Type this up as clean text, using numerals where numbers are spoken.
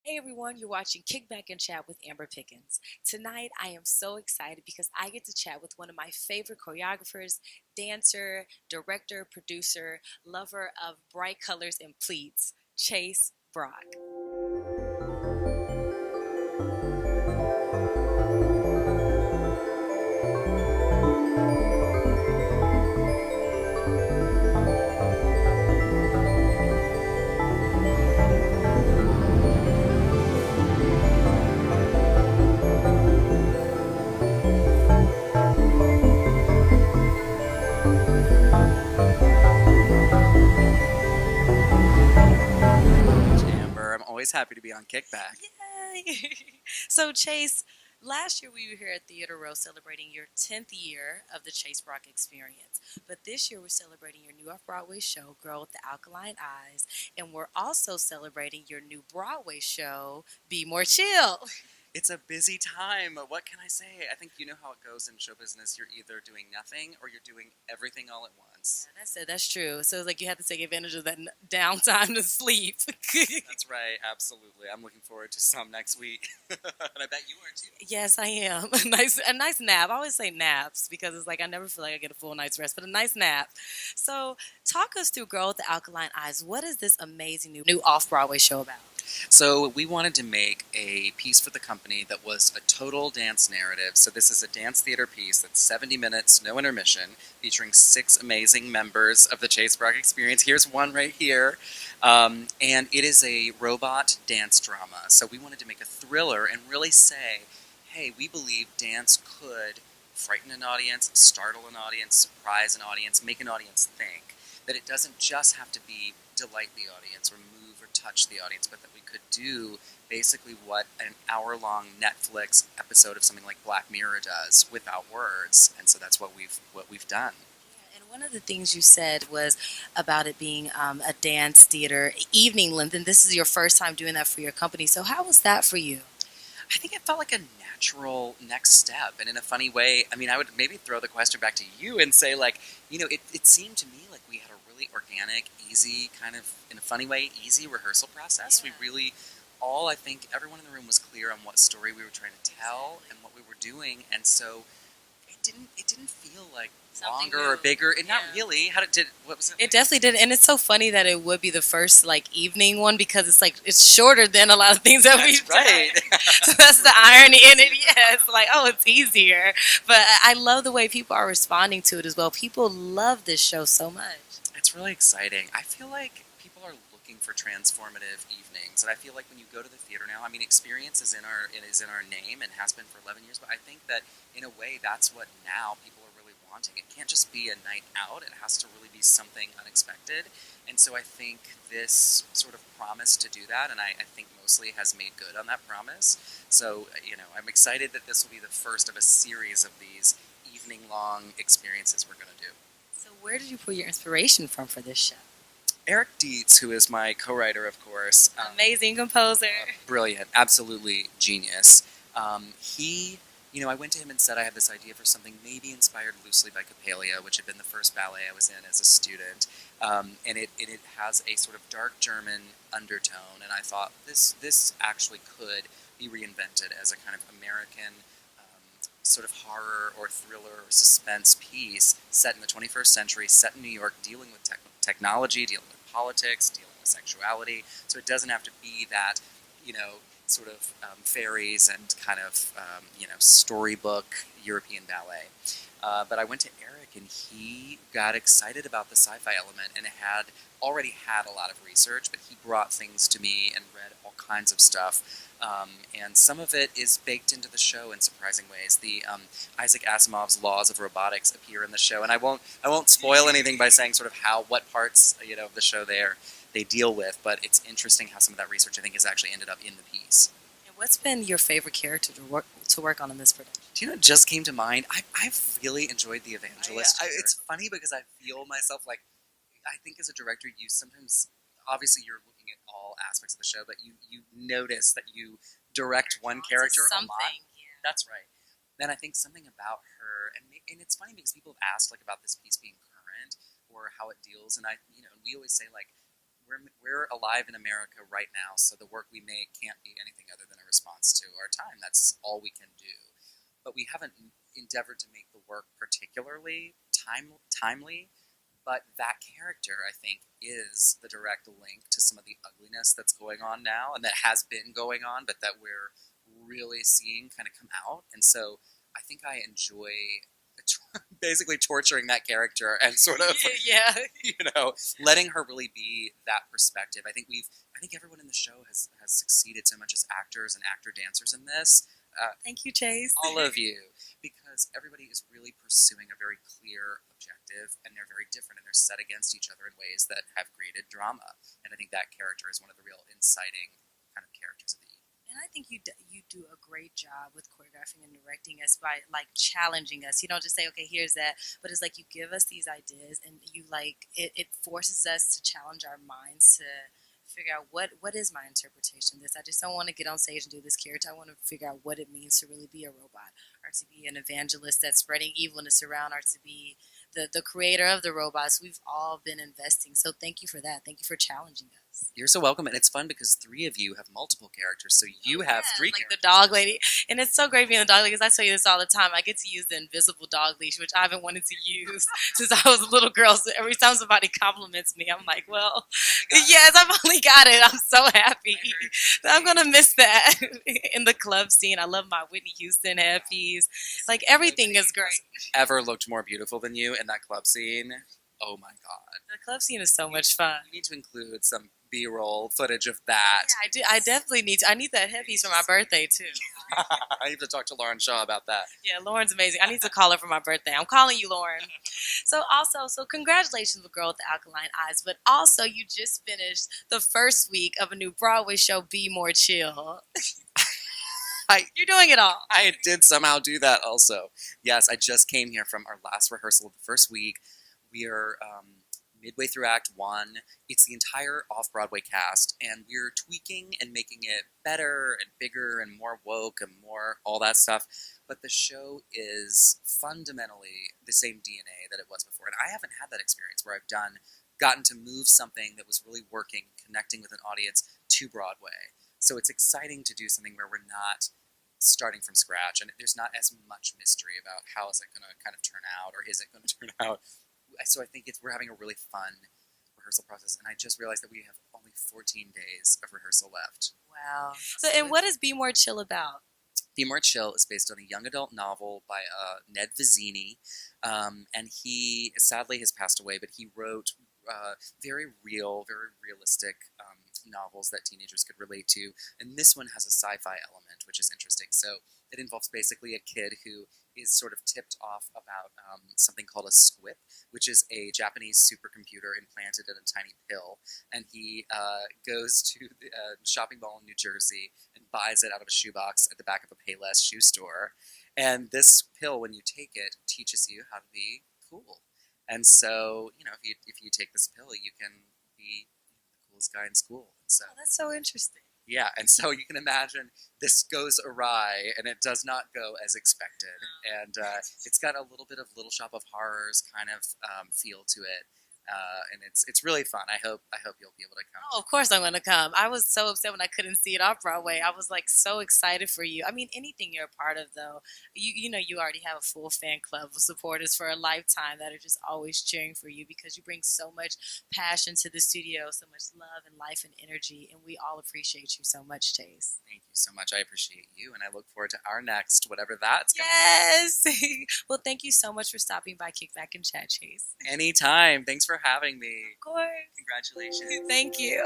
Hey everyone, you're watching Kickback and Chat with Amber Pickens. Tonight I am so excited because I get to chat with one of my favorite choreographers, dancer, director, producer, lover of bright colors and pleats, Chase Brock. Amber, I'm always happy to be on Kickback. Yay! So Chase, last year we were here at Theater Row celebrating your 10th year of the Chase Brock experience. But this year we're celebrating your new off-Broadway show, Girl with the Alkaline Eyes, and we're also celebrating your new Broadway show, Be More Chill. It's a busy time. What can I say? I think you know how it goes in show business. You're either doing nothing or you're doing everything all at once. Yeah, that's it. That's true. So it's like you have to take advantage of that downtime to sleep. That's right, absolutely. I'm looking forward to some next week. And I bet you are too. Yes, I am. A nice nap. I always say naps because it's like I never feel like I get a full night's rest, but a nice nap. So talk us through Girl with the Alkaline Eyes. What is this amazing new off Broadway show about? So we wanted to make a piece for the company that was a total dance narrative. So this is a dance theater piece that's 70 minutes, no intermission, featuring 6 amazing members of the Chase Brock Experience. Here's one right here. And it is a robot dance drama. So we wanted to make a thriller and really say, hey, we believe dance could frighten an audience, startle an audience, surprise an audience, make an audience think. That it doesn't just have to be delight the audience or move or touch the audience, but that we could do basically what an hour-long Netflix episode of something like Black Mirror does without words. And so that's what we've done. Yeah, and one of the things you said was about it being a dance theater evening length, and this is your first time doing that for your company. So how was that for you? I think it felt like a natural next step, and in a funny way, I mean, I would maybe throw the question back to you and say, like, it seemed to me like we had a really organic, easy, kind of, in a funny way, easy rehearsal process. Yeah. We really, I think everyone in the room was clear on what story we were trying to tell and what we were doing, and so it didn't feel like Something longer or new. bigger. And not Yeah. really. What was it? It definitely did, and it's so funny that it would be the first like evening one because it's like it's shorter than a lot of things that we've That's right. done. So that's the irony in it. Yeah, it's like it's easier, but I love the way people are responding to it as well. People love this show so much. It's really exciting. I feel like people are looking for transformative evenings, and I feel like when you go to the theater now, I mean, experience is in our name and has been for 11 years. But I think that in a way, that's what now people are really wanting. It can't just be a night out; it has to really be something unexpected. And so I think this sort of promise to do that, and I think mostly has made good on that promise. So I'm excited that this will be the first of a series of these evening-long experiences we're going to do. So where did you pull your inspiration from for this show? Eric Dietz, who is my co-writer, of course, Amazing composer. brilliant, absolutely genius. I went to him and said I had this idea for something maybe inspired loosely by Coppelia, which had been the first ballet I was in as a student, and it has a sort of dark German undertone, and I thought this actually could be reinvented as a kind of American sort of horror or thriller or suspense piece set in the 21st century, set in New York, dealing with technology, dealing with politics, dealing with sexuality. So it doesn't have to be that, sort of fairies and kind of, storybook European ballet. But I went to Eric and he got excited about the sci-fi element and had already had a lot of research, but he brought things to me and read all kinds of stuff. And some of it is baked into the show in surprising ways. The Isaac Asimov's laws of robotics appear in the show, and I won't spoil anything by saying sort of what parts of the show they deal with. But it's interesting how some of that research I think has actually ended up in the piece. And what's been your favorite character to work on in this production? Do you know what just came to mind? I've really enjoyed The Evangelist. It's funny because I feel myself like I think as a director you sometimes obviously you're looking at all aspects of the show, but you notice that you direct one character a lot. Yeah. That's right. Then I think something about her, and it's funny because people have asked like about this piece being current or how it deals, and we always say like we're alive in America right now, so the work we make can't be anything other than a response to our time. That's all we can do. But we haven't endeavored to make the work particularly timely. But that character, I think, is the direct link to some of the ugliness that's going on now, and that has been going on, but that we're really seeing kind of come out. And so I think I enjoy basically torturing that character and sort of Yeah. letting her really be that perspective. I think everyone in the show has succeeded so much as actors and actor dancers in this. Thank you, Chase. All of you, because everybody is really pursuing a very clear objective, and they're very different, and they're set against each other in ways that have created drama. And I think that character is one of the real inciting kind of characters of the evening. And I think you do a great job with choreographing and directing us by like challenging us. You don't just say, okay, here's that, but it's like you give us these ideas, and you like it forces us to challenge our minds to figure out what is my interpretation of this. I just don't want to get on stage and do this character. I want to figure out what it means to really be a robot, or to be an evangelist that's spreading evilness around, or to be the creator of the robots. We've all been investing. So thank you for that. Thank you for challenging us. You're so welcome, and it's fun because 3 of you have multiple characters, so you have 3 like characters. the dog lady. And it's so great being the dog lady, because I tell you this all the time. I get to use the invisible dog leash, which I've been wanting to use since I was a little girl. So every time somebody compliments me, I'm like, well, yes, I've only got it. I'm so happy. I'm going to miss that in the club scene. I love my Whitney Houston headpiece. Like, everything is great. Ever looked more beautiful than you in that club scene? Oh my god. The club scene is so much fun. We need to include some B-roll footage of that. Yeah, I do. I definitely need to. I need that headpiece for my birthday, too. I need to talk to Lauren Shaw about that. Yeah, Lauren's amazing. I need to call her for my birthday. I'm calling you, Lauren. So congratulations with Girl with the Alkaline Eyes, but also you just finished the first week of a new Broadway show, Be More Chill. You're doing it all. I did somehow do that also. Yes, I just came here from our last rehearsal of the first week. We are midway through Act 1. It's the entire off-Broadway cast, and we're tweaking and making it better and bigger and more woke and more all that stuff. But the show is fundamentally the same DNA that it was before. And I haven't had that experience where I've gotten to move something that was really working, connecting with an audience to Broadway. So it's exciting to do something where we're not starting from scratch, and there's not as much mystery about how is it going to kind of turn out, or is it going to turn out. So I think we're having a really fun rehearsal process, and I just realized that we have only 14 days of rehearsal left. Wow. So, and what is Be More Chill about? Be More Chill is based on a young adult novel by Ned Vizzini, and he sadly has passed away, but he wrote very real, very realistic novels that teenagers could relate to, and this one has a sci-fi element, which is interesting. So it involves basically a kid who is sort of tipped off about something called a squip, which is a Japanese supercomputer implanted in a tiny pill, and he goes to the shopping mall in New Jersey and buys it out of a shoebox at the back of a Payless shoe store, and this pill, when you take it, teaches you how to be cool. And so, if you take this pill, you can be the coolest guy in school. And so, that's so interesting. Yeah, and so you can imagine this goes awry, and it does not go as expected. And it's got a little bit of Little Shop of Horrors kind of feel to it. And it's really fun. I hope you'll be able to come. Oh, of course I'm going to come. I was so upset when I couldn't see it off Broadway. I was like so excited for you. I mean, anything you're a part of, though, you already have a full fan club of supporters for a lifetime that are just always cheering for you, because you bring so much passion to the studio, so much love and life and energy, and we all appreciate you so much, Chase. Thank you so much. I appreciate you, and I look forward to our next, whatever that's going Yes! Well, thank you so much for stopping by Kickback and Chat, Chase. Anytime. Thanks for having me. Of course. Congratulations. Thank you.